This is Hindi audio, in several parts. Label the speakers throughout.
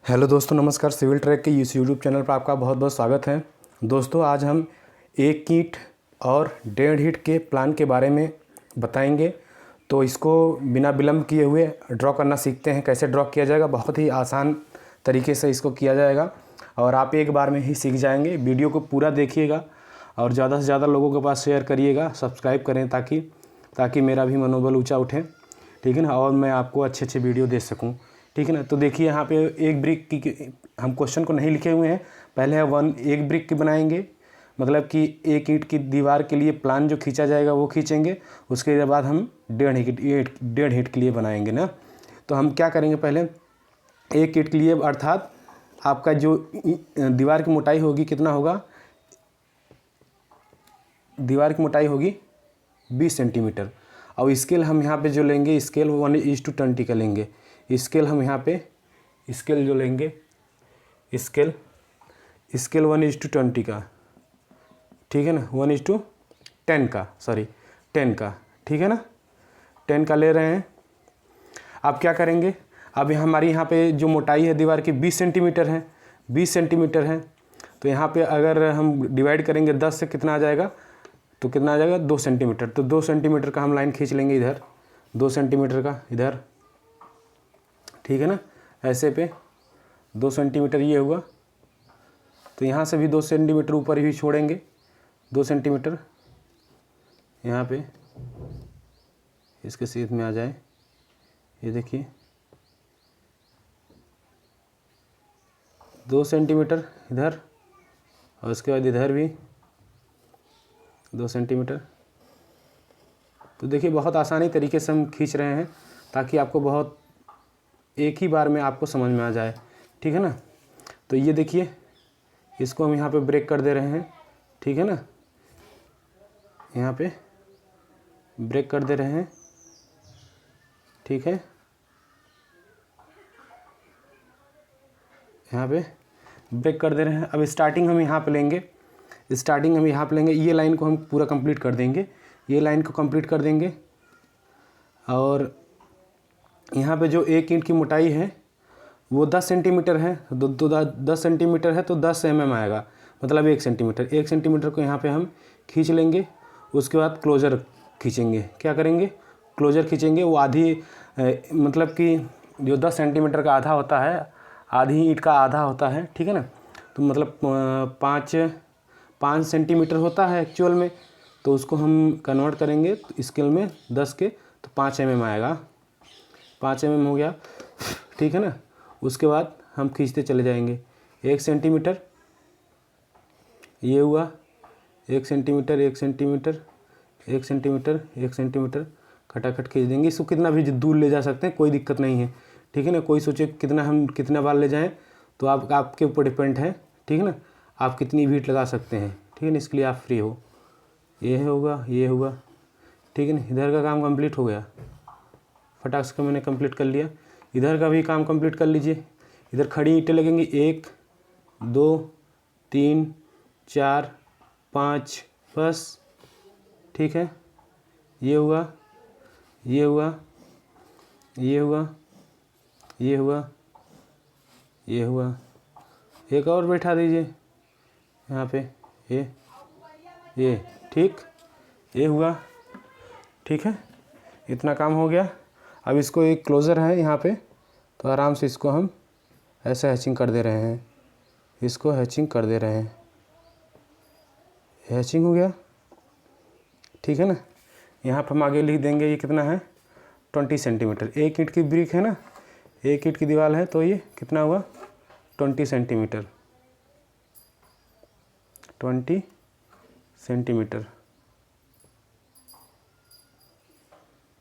Speaker 1: हेलो दोस्तों, नमस्कार। सिविल ट्रैक के इस यूट्यूब चैनल पर आपका बहुत बहुत स्वागत है। दोस्तों, आज हम एक ईंट और 1.5 ईंट के प्लान के बारे में बताएंगे। तो इसको बिना विलम्ब किए हुए ड्रॉ करना सीखते हैं। कैसे ड्रॉ किया जाएगा, बहुत ही आसान तरीके से इसको किया जाएगा और आप एक बार में ही सीख जाएंगे। वीडियो को पूरा देखिएगा और ज़्यादा से ज़्यादा लोगों के पास शेयर करिएगा, सब्सक्राइब करें ताकि मेरा भी मनोबल ऊँचा उठे, ठीक है ना, और मैं आपको अच्छे अच्छे वीडियो दे सकूँ, ठीक है ना। तो देखिए, यहाँ पे एक ब्रिक की हम क्वेश्चन को नहीं लिखे हुए हैं। पहले है एक ब्रिक की बनाएंगे, मतलब कि एक ईंट की दीवार के लिए प्लान जो खींचा जाएगा वो खींचेंगे। उसके बाद हम 1.5 ईंट के लिए बनाएंगे ना। तो हम क्या करेंगे, पहले एक ईंट के लिए, अर्थात आपका जो दीवार की मोटाई होगी, कितना होगा, दीवार की मोटाई होगी 20 सेंटीमीटर। और स्केल हम यहाँ पे जो लेंगे, स्केल 1:20 का लेंगे। स्केल हम यहाँ पे स्केल जो लेंगे, स्केल 1:20 का, ठीक है ना, 1:10 का, सॉरी 10 का, ठीक है ना, 10 का ले रहे हैं। अब क्या करेंगे, अब हमारी यहाँ पे जो मोटाई है दीवार की 20 सेंटीमीटर है, 20 सेंटीमीटर है। तो यहाँ पे अगर हम डिवाइड करेंगे 10 से, कितना आ जाएगा, तो कितना आ जाएगा, 2 सेंटीमीटर। तो 2 सेंटीमीटर का हम लाइन खींच लेंगे इधर, 2 सेंटीमीटर का इधर, ठीक है ना। ऐसे पे 2 सेंटीमीटर ये हुआ। तो यहाँ से भी 2 सेंटीमीटर ऊपर ही छोड़ेंगे, 2 सेंटीमीटर यहाँ पे इसके सीध में आ जाए। ये देखिए 2 सेंटीमीटर इधर, और उसके बाद इधर भी 2 सेंटीमीटर। तो देखिए, बहुत आसानी तरीके से हम खींच रहे हैं ताकि आपको बहुत एक ही बार में आपको समझ में आ जाए, ठीक है ना। तो ये देखिए, इसको हम यहाँ पे ब्रेक कर दे रहे हैं, ठीक है ना, यहाँ पे ब्रेक कर दे रहे हैं, ठीक है, यहाँ पे ब्रेक कर दे रहे हैं। अब स्टार्टिंग हम यहाँ पे लेंगे, ये लाइन को हम पूरा कंप्लीट कर देंगे, ये लाइन को कंप्लीट कर देंगे। और यहाँ पे जो एक ईंट की मोटाई है वो 10 सेंटीमीटर है, 10 सेंटीमीटर है, तो 10 mm आएगा, मतलब 1 सेंटीमीटर। 1 सेंटीमीटर को यहाँ पे हम खींच लेंगे। उसके बाद क्लोजर खींचेंगे। क्या करेंगे, क्लोजर खींचेंगे। वो आधी मतलब कि जो 10 सेंटीमीटर का आधा होता है, आधी ईंट का आधा होता है, ठीक है ना। तो मतलब 5 सेंटीमीटर होता है एक्चुअल में। तो उसको हम कन्वर्ट करेंगे स्केल में 10 के, तो 5 mm आएगा, 5 mm हो गया, ठीक है ना। उसके बाद हम खींचते चले जाएंगे। 1 सेंटीमीटर ये हुआ, 1 सेंटीमीटर, 1 सेंटीमीटर, 1 सेंटीमीटर, 1 सेंटीमीटर, खटाखट खींच देंगे। इसको कितना भी दूर ले जा सकते हैं, कोई दिक्कत नहीं है, ठीक है ना। कोई सोचे कितना बार ले जाएं, तो आपके ऊपर डिपेंड है, ठीक है ना। आप कितनी भी लगा सकते हैं, ठीक है ना, इसके लिए आप फ्री हो। ये हुआ, ये हुआ, ठीक है ना। इधर का काम कंप्लीट हो गया, फटाक से मैंने कंप्लीट कर लिया। इधर का भी काम कंप्लीट कर लीजिए। इधर खड़ी ईंटें लगेंगी, 1 2 3 4 5, बस, ठीक है। ये हुआ, ये हुआ, ये हुआ, ये हुआ, ये हुआ। एक और बैठा दीजिए यहाँ पे, ये ठीक, ये हुआ, ठीक है। इतना काम हो गया। अब इसको एक क्लोज़र है यहाँ पे, तो आराम से इसको हम ऐसे हैचिंग कर दे रहे हैं, इसको हैचिंग कर दे रहे हैं। हैचिंग हो गया, ठीक है ना। यहाँ पर हम आगे लिख देंगे, ये कितना है, 20 सेंटीमीटर। एक ईंट की ब्रिक है ना, एक ईंट की दीवार है, तो ये कितना हुआ, 20 सेंटीमीटर, 20 सेंटीमीटर,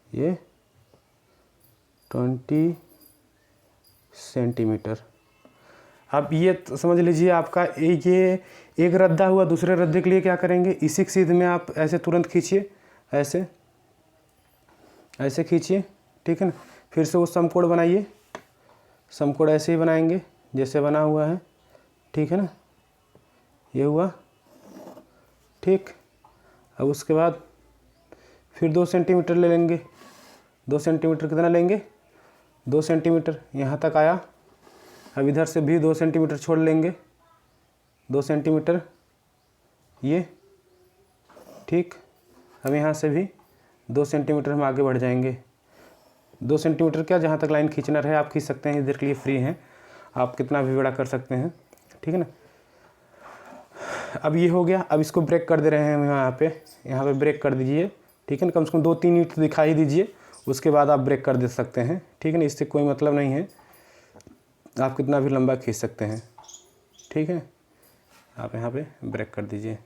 Speaker 1: ये 20 सेंटीमीटर। अब ये समझ लीजिए आपका ये एक रद्दा हुआ। दूसरे रद्दे के लिए क्या करेंगे, इसी के सीध में आप ऐसे तुरंत खींचिए, ऐसे ऐसे खींचिए, ठीक है ना। फिर से वो समकोण बनाइए, समकोण ऐसे ही बनाएंगे जैसे बना हुआ है, ठीक है ना। ये हुआ, ठीक। अब उसके बाद फिर 2 सेंटीमीटर ले लेंगे। 2 सेंटीमीटर कितना लेंगे, 2 सेंटीमीटर यहाँ तक आया। अब इधर से भी 2 सेंटीमीटर छोड़ लेंगे, 2 सेंटीमीटर ये, ठीक। अब यहाँ से भी 2 सेंटीमीटर हम आगे बढ़ जाएंगे। 2 सेंटीमीटर क्या, जहाँ तक लाइन खींचना रहे आप खींच सकते हैं, इधर के लिए फ्री हैं, आप कितना भी बड़ा कर सकते हैं, ठीक है ना। अब ये हो गया। अब इसको ब्रेक कर दे रहे हैं हम यहाँ पे ब्रेक कर दीजिए, ठीक है ना। कम से कम 2-3 ईंट दिखाई दीजिए, उसके बाद आप ब्रेक कर दे सकते हैं, ठीक है ना। इससे कोई मतलब नहीं है, आप कितना भी लंबा खींच सकते हैं, ठीक है। आप यहाँ पे ब्रेक कर दीजिए,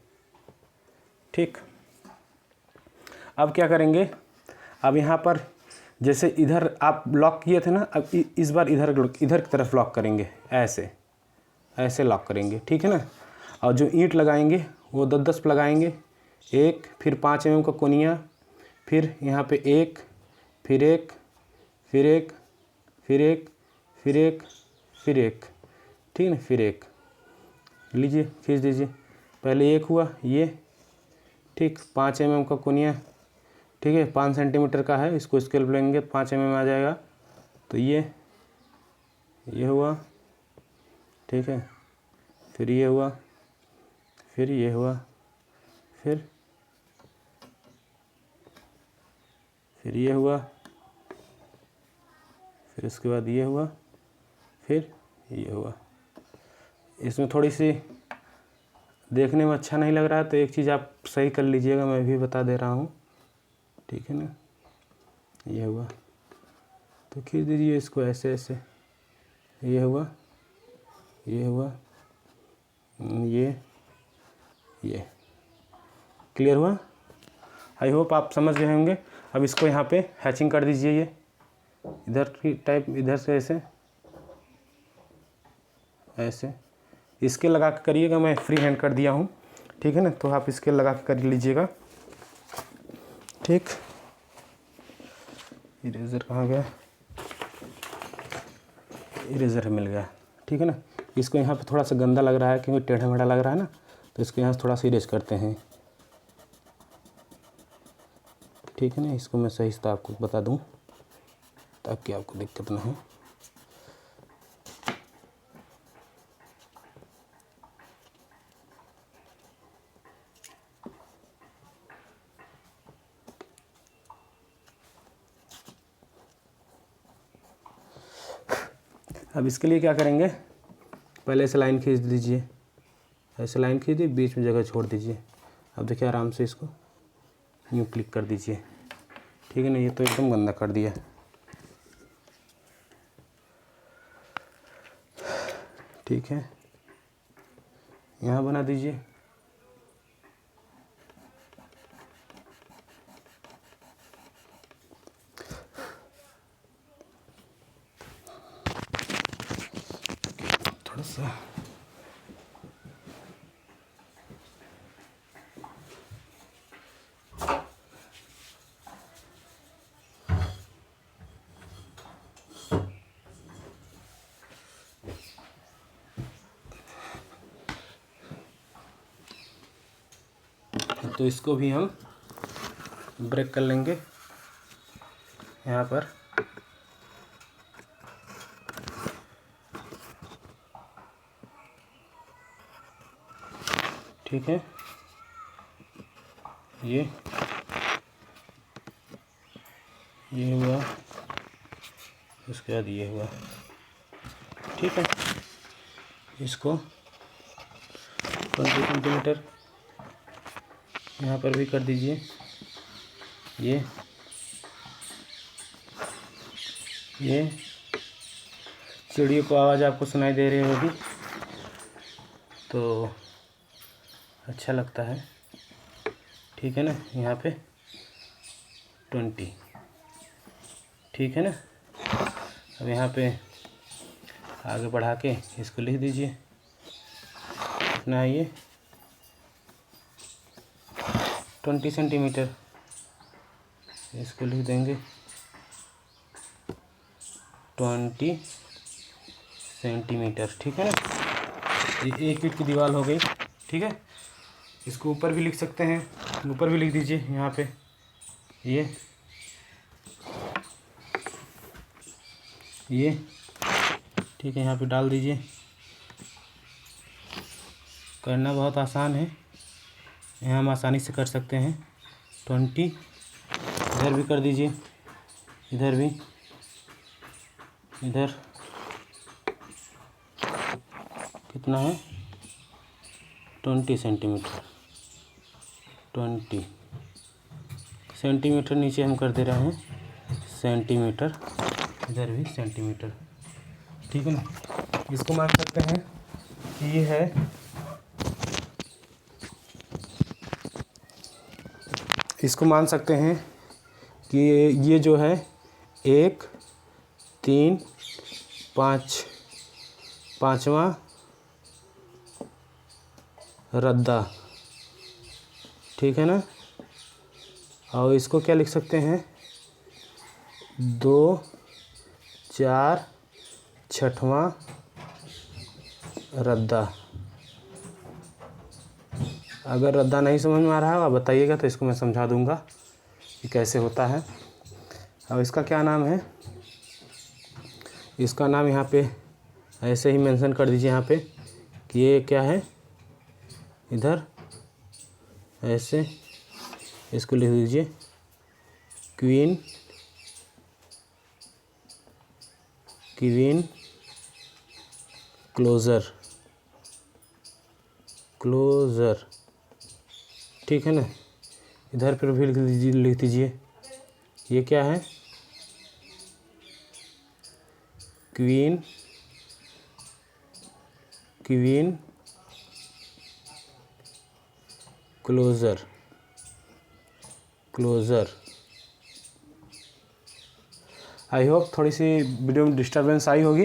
Speaker 1: ठीक। अब क्या करेंगे, अब यहाँ पर जैसे इधर आप लॉक किए थे ना, अब इस बार इधर की तरफ लॉक करेंगे, ऐसे लॉक करेंगे, ठीक है ना। और जो ईंट लगाएंगे वो 10-10 लगाएंगे, एक, फिर 5 mm का कोनिया, फिर यहाँ पे एक, फिर एक, फिर एक, फिर एक, फिर एक, फिर एक, ठीक है ना, फिर एक लीजिए, खींच दीजिए। पहले एक हुआ ये, ठीक, 5 mm का कोनिया, ठीक है, 5 सेंटीमीटर का है, इसको स्केल पे लेंगे 5 mm आ जाएगा। तो ये हुआ, ठीक है, फिर ये हुआ, फिर ये हुआ, फिर ये हुआ, फिर उसके बाद ये हुआ, फिर ये हुआ। इसमें थोड़ी सी देखने में अच्छा नहीं लग रहा है, तो एक चीज़ आप सही कर लीजिएगा, मैं भी बता दे रहा हूँ, ठीक है ना। ये हुआ तो खींच दीजिए इसको ऐसे, ये हुआ, ये हुआ, ये क्लियर हुआ। आई होप आप समझ गए होंगे। अब इसको यहाँ पे हैचिंग कर दीजिए, ये इधर की टाइप, इधर से ऐसे इसके लगा के करिएगा, मैं फ्री हैंड कर दिया हूँ, ठीक है ना। तो आप इसके लगा के कर लीजिएगा, ठीक। इरेज़र कहाँ गया, इरेज़र मिल गया, ठीक है ना। इसको यहाँ पे थोड़ा सा गंदा लग रहा है क्योंकि टेढ़ा मेढ़ा लग रहा है ना, तो इसको यहाँ से थोड़ा सा इरेज करते हैं, ठीक है ना। इसको मैं सही से आपको बता दूँ ताकि आपको दिक्कत ना हो। अब इसके लिए क्या करेंगे, पहले ऐसे लाइन खींच दीजिए, ऐसे लाइन खींच दीजिए, बीच में जगह छोड़ दीजिए। अब देखिए आराम से इसको यूँ क्लिक कर दीजिए, ठीक है ना। ये तो एकदम गंदा कर दिया, ठीक है। यहाँ बना दीजिए, थोड़ा सा तो इसको भी हम ब्रेक कर लेंगे यहाँ पर, ठीक है। ये हुआ, उसके बाद ये हुआ, ठीक है। इसको 20 सेंटीमीटर यहाँ पर भी कर दीजिए। ये चिड़ियों को आवाज़ आपको सुनाई दे रही होगी तो अच्छा लगता है, ठीक है ना। यहाँ पे 20, ठीक है ना। अब यहाँ पे आगे बढ़ा के इसको लिख दीजिए, कितना है ये 20 सेंटीमीटर, इसको लिख देंगे 20 सेंटीमीटर, ठीक है ना। ये 1 फीट की दीवार हो गई, ठीक है। इसको ऊपर भी लिख सकते हैं, ऊपर भी लिख दीजिए यहाँ पे, ये ठीक है, यहाँ पे डाल दीजिए। करना बहुत आसान है, यहाँ हम आसानी से कर सकते हैं। 20 इधर भी कर दीजिए, इधर भी, इधर कितना है 20 सेंटीमीटर, 20 सेंटीमीटर नीचे हम कर दे रहे हैं सेंटीमीटर, इधर भी सेंटीमीटर। ठीक है ना, इसको मान सकते हैं कि ये है, इसको मान सकते हैं कि ये जो है 1 3 5 पाँचवा रद्दा। ठीक है ना, और इसको क्या लिख सकते हैं 2 4 छठवां रद्दा। अगर रद्दा नहीं समझ में आ रहा है बताइएगा तो इसको मैं समझा दूंगा कि कैसे होता है। और इसका क्या नाम है, इसका नाम यहाँ पे ऐसे ही मेंशन कर दीजिए यहाँ पे कि ये क्या है, इधर ऐसे इसको लिख दीजिए क्वीन क्लोज़र। ठीक है ना, इधर पर भी लिख दीजिए ये क्या है, क्वीन क्लोज़र। आई होप थोड़ी सी वीडियो में डिस्टर्बेंस आई होगी।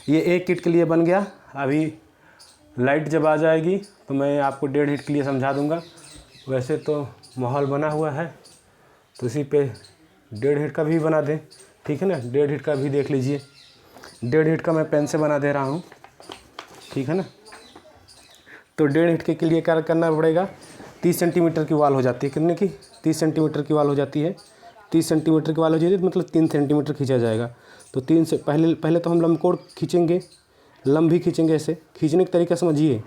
Speaker 1: ये एक किट के लिए बन गया। अभी लाइट जब आ जाएगी तो मैं आपको 1.5 हिट के लिए समझा दूंगा। वैसे तो माहौल बना हुआ है तो इसी पे 1.5 हिट का भी बना दें। ठीक है ना, 1.5 हिट का भी देख लीजिए। 1.5 हिट का मैं पेन से बना दे रहा हूँ। ठीक है ना, तो 1.5 हिट के लिए क्या करना पड़ेगा, 30 सेंटीमीटर की वाल हो जाती है। कितने की, 30 सेंटीमीटर की वाल हो जाती है। 30 सेंटीमीटर की वाल हो जाती है मतलब 3 सेंटीमीटर खींचा जाएगा। तो 3 से पहले तो हम लंबकोण खींचेंगे, लंब भी खींचेंगे। ऐसे खींचने का तरीका समझिए,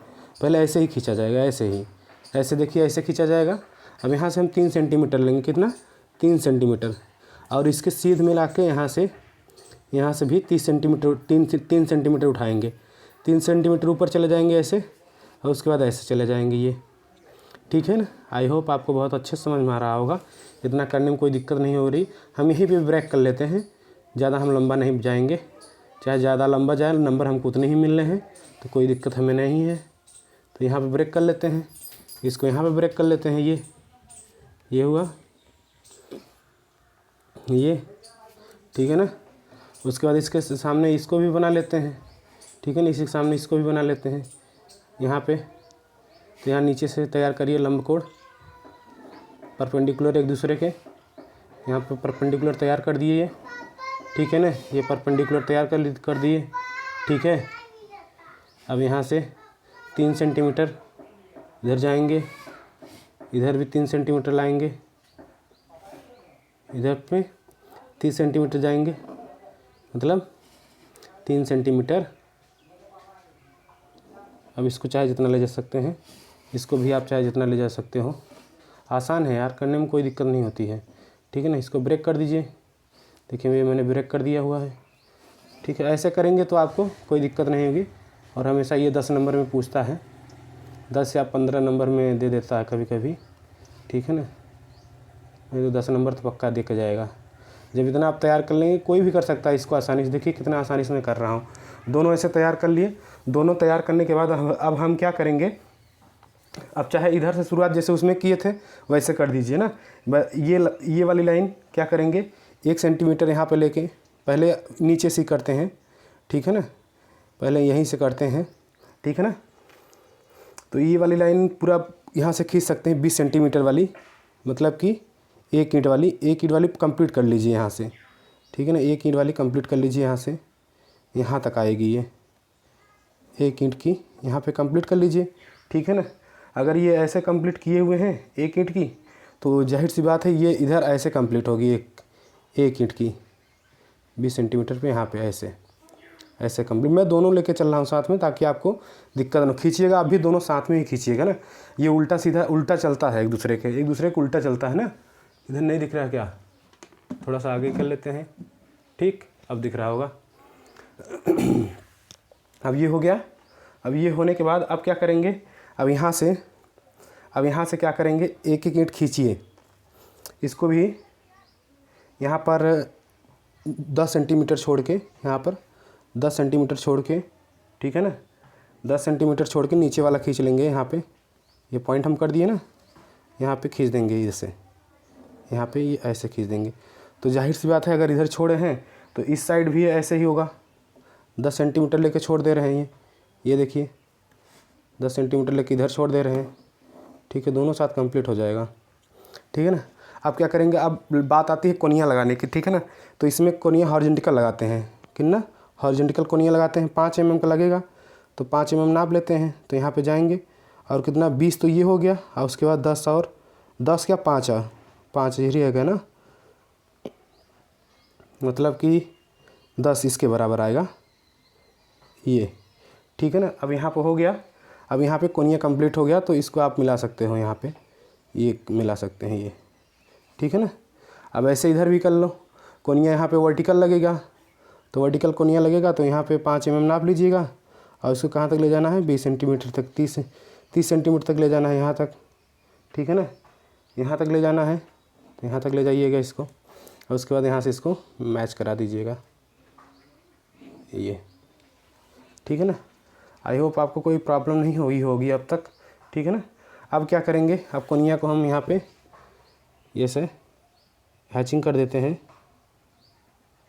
Speaker 1: पहले ऐसे ही खींचा जाएगा, ऐसे ही, ऐसे देखिए ऐसे खींचा जाएगा। अब यहाँ से हम 3 सेंटीमीटर लेंगे, कितना 3 सेंटीमीटर, और इसके सीध मिला के यहाँ से भी 30 सेंटीमीटर 3 सेंटीमीटर उठाएंगे। 3 सेंटीमीटर ऊपर चले जाएंगे ऐसे, और उसके बाद ऐसे चले जाएंगे ये। ठीक है ना, आई होप आपको बहुत अच्छे समझ में आ रहा होगा। इतना करने में कोई दिक्कत नहीं हो रही। हम यहीं पे ब्रेक कर लेते हैं, ज़्यादा हम लंबा नहीं जाएंगे। चाहे ज़्यादा लंबा जाए, नंबर हमको उतने ही मिलने हैं, तो कोई दिक्कत हमें नहीं है। तो यहाँ पे ब्रेक कर लेते हैं, इसको यहाँ पे ब्रेक कर लेते हैं। ये हुआ ये। ठीक है ना, उसके बाद इसके सामने इसको भी बना लेते हैं। ठीक है ना, इसी के सामने इसको भी बना लेते हैं यहाँ पे। तो यहाँ नीचे से तैयार करिए लंबकोण परपेंडिकुलर एक दूसरे के। यहाँ पे परपेंडिकुलर तैयार कर दिए ये। ठीक है ना, ये परपेंडिकुलर तैयार कर दिए। ठीक है, अब यहाँ से 3 सेंटीमीटर इधर जाएंगे, इधर भी 3 सेंटीमीटर लाएंगे, इधर पे 30 सेंटीमीटर जाएंगे, मतलब 3 सेंटीमीटर। अब इसको चाहे जितना ले जा सकते हैं, इसको भी आप चाहे जितना ले जा सकते हो। आसान है यार, करने में कोई दिक्कत नहीं होती है। ठीक है ना, इसको ब्रेक कर दीजिए। देखिए ये मैंने ब्रेक कर दिया हुआ है। ठीक है, ऐसे करेंगे तो आपको कोई दिक्कत नहीं होगी। और हमेशा ये 10 नंबर में पूछता है, 10 या 15 नंबर में दे देता है कभी कभी। ठीक है ना, ये तो 10 नंबर तो पक्का दे के जाएगा। जब इतना आप तैयार कर लेंगे, कोई भी कर सकता है इसको आसानी से। देखिए कितना आसानी से मैं कर रहा हूँ। दोनों ऐसे तैयार कर लिए। दोनों तैयार करने के बाद अब हम क्या करेंगे, अब चाहे इधर से शुरुआत जैसे उसमें किए थे वैसे कर दीजिए ना। ये वाली लाइन क्या करेंगे, 1 सेंटीमीटर यहाँ पे लेके पहले नीचे से करते हैं। ठीक है ना, पहले यहीं से करते हैं। ठीक है ना, तो ये वाली लाइन पूरा यहाँ से खींच सकते हैं 20 सेंटीमीटर वाली, मतलब कि 1 ईंट वाली कंप्लीट कर लीजिए यहाँ से। ठीक है ना, 1 ईंट वाली कंप्लीट कर लीजिए यहाँ से, यहाँ तक आएगी ये 1 ईंट की, यहाँ पे कंप्लीट कर लीजिए। ठीक है ना, अगर ये ऐसे कंप्लीट किए हुए हैं 1 ईंट की, तो जाहिर सी बात है ये इधर ऐसे कंप्लीट होगी एक ईंट की 20 सेंटीमीटर पे, यहाँ पे ऐसे। ऐसे कंप्लीट। मैं दोनों लेके चल रहा हूँ साथ में ताकि आपको दिक्कत ना। खींचिएगा आप भी दोनों साथ में ही खींचिएगा ना। ये उल्टा सीधा उल्टा चलता है एक दूसरे के उल्टा चलता है ना। इधर नहीं दिख रहा क्या? थोड़ा सा आगे कर लेते हैं। ठीक, अब दिख रहा होगा। अब ये हो गया। अब ये होने के बाद अब क्या करेंगे, अब यहाँ से क्या करेंगे, एक एक ईंट खींचिए। इसको भी यहाँ पर 10 सेंटीमीटर छोड़ के, यहाँ पर 10 सेंटीमीटर छोड़ के, ठीक है ना, 10 सेंटीमीटर छोड़ के नीचे वाला खींच लेंगे। यहाँ पे ये पॉइंट हम कर दिए ना, यहाँ पे खींच देंगे इधर यहाँ पे ये ऐसे खींच देंगे। तो जाहिर सी बात है अगर इधर छोड़े हैं तो इस साइड भी ऐसे ही होगा। 10 सेंटीमीटर लेके छोड़ दे रहे हैं ये देखिए, 10 सेंटीमीटर लेके इधर छोड़ दे रहे हैं। ठीक है, दोनों साथ कंप्लीट हो जाएगा। ठीक है ना। अब क्या करेंगे, अब बात आती है कोनिया लगाने की। ठीक है ना, तो इसमें कोनिया हॉरिजॉन्टल लगाते हैं। कितना हॉरिजॉन्टल कोनिया लगाते हैं, 5 mm का लगेगा। तो 5 mm नाप लेते हैं। तो यहाँ पे जाएंगे और कितना 20 तो ये हो गया, और उसके बाद 10 और 10 क्या 5 ही रहेगा ना, मतलब कि 10 इसके बराबर आएगा ये। ठीक है ना। अब यहाँ पे हो गया। अब यहाँ पे कोनिया कंप्लीट हो गया, तो इसको आप मिला सकते हो, यहाँ पे ये मिला सकते हैं ये। ठीक है ना। अब ऐसे इधर भी कर लो। कोनिया यहाँ पे वर्टिकल लगेगा, तो वर्टिकल कोनिया लगेगा तो यहाँ पे 5 mm नाप लीजिएगा, और इसको कहाँ तक ले जाना है, 20 सेंटीमीटर तक, 30 सेंटीमीटर तक ले जाना है यहाँ तक। ठीक है ना, यहाँ तक ले जाना है, तो यहाँ तक ले जाइएगा इसको, और उसके बाद यहाँ से इसको मैच करा दीजिएगा ये। ठीक है ना। आई होप आपको कोई प्रॉब्लम नहीं हुई होगी अब तक। ठीक है ना। अब क्या करेंगे, अब कोनिया को हम यहाँ पे ये से हैचिंग कर देते हैं,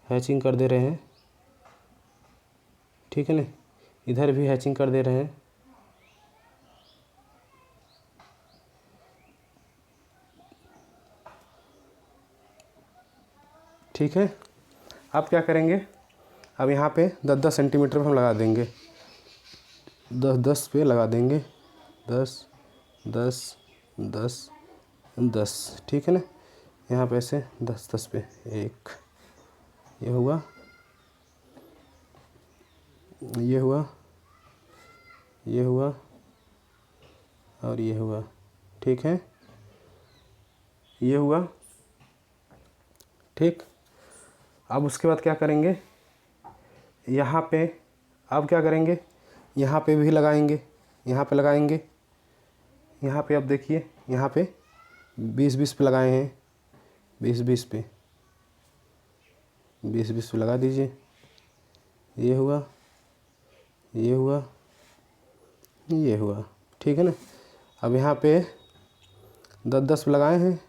Speaker 1: हैचिंग कर दे रहे हैं। ठीक है ना, इधर भी हैचिंग कर दे रहे हैं। ठीक है। अब क्या करेंगे, अब यहाँ पे 10-10 सेंटीमीटर पर हम लगा देंगे, 10-10 पे लगा देंगे, 10 10 10 10। ठीक है ना। यहाँ पे ऐसे 10-10 पे एक, ये हुआ, ये हुआ, ये हुआ, और ये हुआ। ठीक है, ये हुआ। ठीक। अब उसके बाद क्या करेंगे, यहाँ पे अब क्या करेंगे, यहाँ पे भी लगाएंगे, यहाँ पे लगाएंगे, यहाँ पे अब देखिए, यहाँ पे 20-20 पे लगाए हैं, 20-20 पे, 20-20 पे लगा दीजिए। ये हुआ, ये हुआ, ये हुआ। ठीक है ना। अब यहाँ पे 10-10 पे लगाए हैं,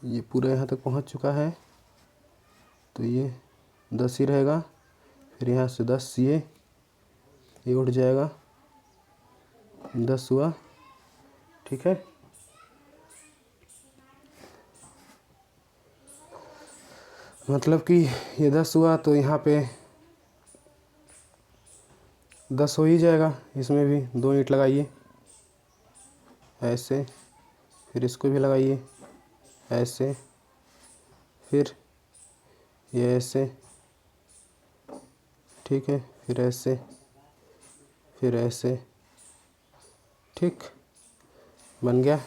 Speaker 1: ये पूरा यहाँ तक पहुँच चुका है, तो ये 10 ही रहेगा। फिर यहाँ से 10 ये उठ जाएगा, 10 हुआ। ठीक है। मतलब कि ये 10 हुआ, तो यहाँ पे 10 हो ही जाएगा। इसमें भी 2 ईंट लगाइए ऐसे, फिर इसको भी लगाइए ऐसे, फिर ये ऐसे, ठीक है, फिर ऐसे, फिर ऐसे। ठीक, बन गया।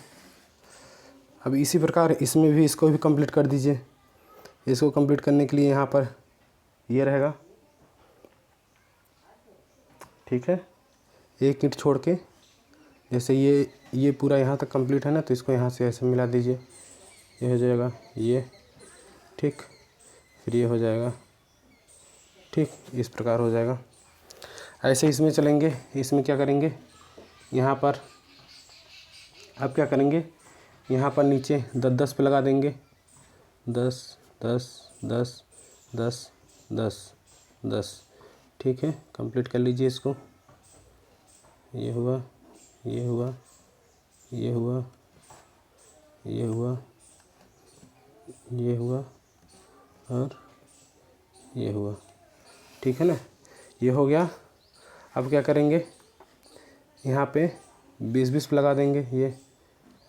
Speaker 1: अब इसी प्रकार इसमें भी इसको भी कंप्लीट कर दीजिए। इसको कंप्लीट करने के लिए यहाँ पर ये रहेगा। ठीक है, एक ईंट छोड़ के, जैसे ये पूरा यहाँ तक कंप्लीट है ना, तो इसको यहाँ से ऐसे मिला दीजिए, ये हो जाएगा ये। ठीक, फिर ये हो जाएगा। ठीक, इस प्रकार हो जाएगा। ऐसे इसमें चलेंगे। इसमें क्या करेंगे, यहाँ पर अब क्या करेंगे, यहाँ पर नीचे 10-10 पे लगा देंगे, 10 10 10 10 10 10। ठीक है, कंप्लीट कर लीजिए इसको। ये हुआ, ये हुआ, ये हुआ, ये हुआ, ये हुआ, और ये हुआ। ठीक है ना, ये हो गया। अब क्या करेंगे, यहाँ पे 20-20 पे लगा देंगे, ये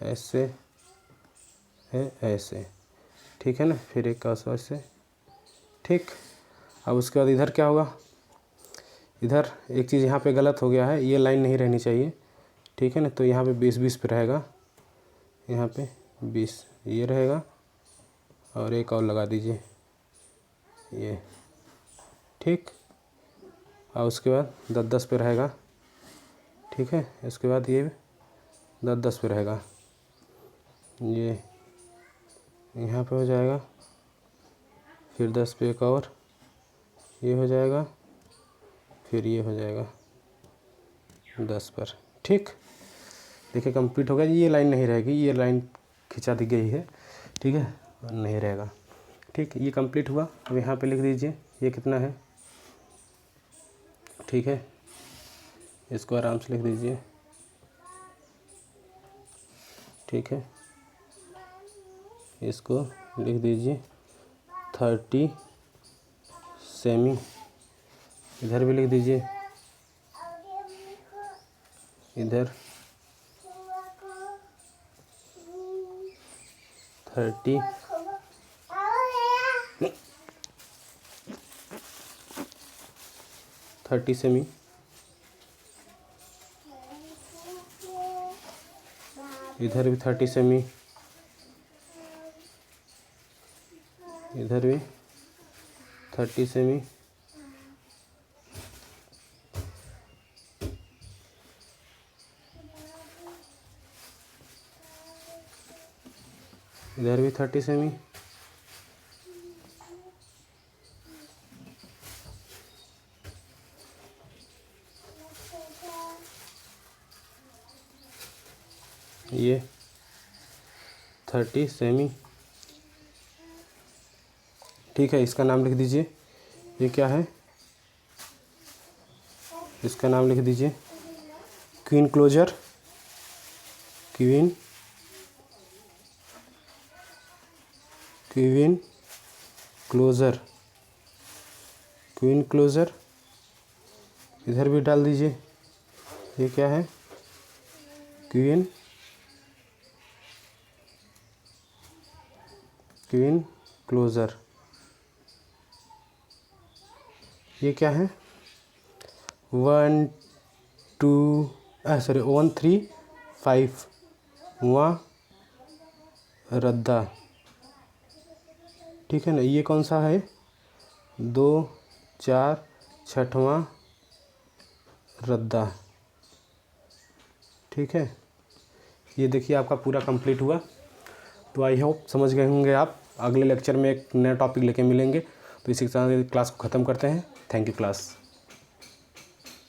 Speaker 1: ऐसे है, ऐसे। ठीक है ना, फिर एक का ऐसे, ठीक। अब उसके बाद इधर क्या होगा, इधर एक चीज़ यहाँ पे गलत हो गया है, ये लाइन नहीं रहनी चाहिए, ठीक है ना। तो यहाँ पे 20-20 पे रहेगा, यहाँ पे 20 ये रहेगा, और एक और लगा दीजिए ये, ठीक। और उसके बाद 10-10 पे रहेगा, ठीक है। इसके बाद ये 10-10 पे रहेगा, ये यहाँ पे हो जाएगा, फिर 10 पे एक और ये हो जाएगा, फिर ये हो जाएगा 10 पर, ठीक। देखिए कंप्लीट हो गया। ये लाइन नहीं रहेगी, ये लाइन खिंचा दी गई है, ठीक है, नहीं रहेगा, ठीक। ये कंप्लीट हुआ। अब यहाँ पे लिख दीजिए ये कितना है, ठीक है। इसको आराम से लिख दीजिए, ठीक है। इसको लिख दीजिए 30 सेमी, इधर भी लिख दीजिए, इधर 30 सेमी, इधर भी 30 सेमी, इधर भी 30 सेमी, इधर भी 30 सेमी, ये 30 सेमी, ठीक है। इसका नाम लिख दीजिए, ये क्या है, इसका नाम लिख दीजिए queen closure, queen closure, queen closure. इधर भी डाल दीजिए, ये क्या है, क्वीन क्लोजर। ये क्या है, 135 रद्दा, ठीक है ना। ये कौन सा है, 2 4 6वां रद्दा, ठीक है। ये देखिए आपका पूरा कंप्लीट हुआ। तो आई होप समझ गए होंगे आप। अगले लेक्चर में एक नया टॉपिक लेके मिलेंगे। तो इसी के साथ क्लास को ख़त्म करते हैं। Thank you class.